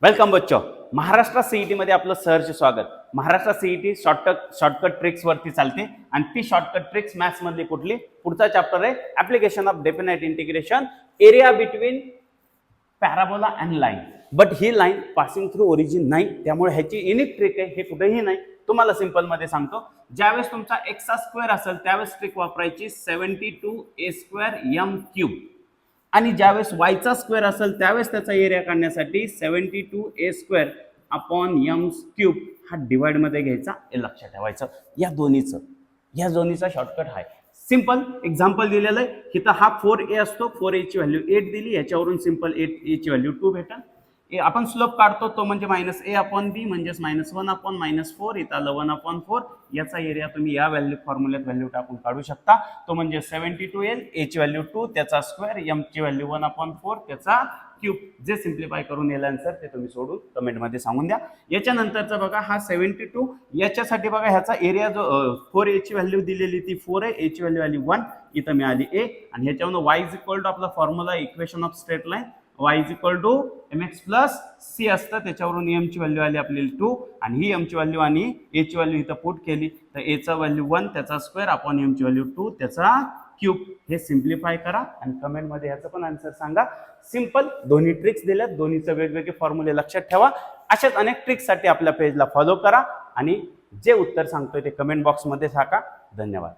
Welcome बच्चो. Maharashtra CET मध्ये आपलं सहर्ष स्वागत. महाराष्ट्र सीईटी शॉर्टकट ट्रिक्स वरती चालते आणि ती शॉर्टकट ट्रिक्स मॅथ्स मधली कुठली? पुढचा चॅप्टर आहे application of definite integration area between parabola and line. But he line passing through origin नाही, त्यामुळे ह्याची युनिक ट्रिक आहे. हे कुठेही नाही. तुम्हाला सिंपल मध्ये सांगतो, ज्यावेळेस तुमचा x चा स्क्वेअर असेल त्यावेळेस ट्रिक वापरायची 72a² आणि ज्यावेळेस y चा स्क्वेअर असेल त्यावेळेस त्याचा एरिया काढण्यासाठी 72a² अपॉन m³ हा डिवाइड मध्ये घ्यायचा. हे लक्षात ठेवायचं. या दोन्हीचा शॉर्टकट आहे. सिंपल एक्झाम्पल दिलेलं आहे. इथं हा 4a असतो, 4a ची व्हॅल्यू 8 दिली, याच्यावरून सिंपल 8a ची व्हॅल्यू 2 भेटेल. आपण स्लोप काढतो तो म्हणजे -a/b म्हणजेच -1/-4. इथं आलं 1/4. याचा एरिया तुम्ही या व्हॅल्यू फॉर्म्युल्यात व्हॅल्यू टाकून काढू शकता. तो म्हणजे 72l, a ची व्हॅल्यू 2 त्याचा स्क्वेअर, m ची व्हॅल्यू 1/4 त्याचा क्यूब. जे सिम्प्लिफाय करून येईल आन्सर ते तुम्ही सोडून कमेंट मध्ये सांगून द्या. याच्यानंतरचा बघा हा 72, याच्यासाठी बघा ह्याचा एरिया जो 4a ची व्हॅल्यू दिलेली ती 4 आहे, a ची व्हॅल्यू आली 1, इथं मिळाली a आणि ह्याच्यावरून y इक्वल टू आपला formula equation of straight line y mx + c असतं, त्याच्यावरून m ची व्हॅल्यू आली आपल्याला 2 आणि ही m ची व्हॅल्यू आणि a ची व्हॅल्यू इथं पुट केली तर a चा व्हॅल्यू 1 त्याचा स्क्वेअर अपॉन m ची व्हॅल्यू 2 त्याचा क्यूब. हे सिम्प्लिफाय करा आणि कमेंट मध्ये ह्याचं पण आन्सर सांगा. सिंपल दोन्ही ट्रिक्स दिल्यात, दोन्हीचे वेगवेगळे फॉर्म्युले लक्षात ठेवा. अशाच अनेक ट्रिक्स साठी आपल्या पेजला फॉलो करा आणि जे उत्तर सांगतोय ते कमेंट बॉक्स मध्ये टाका. धन्यवाद.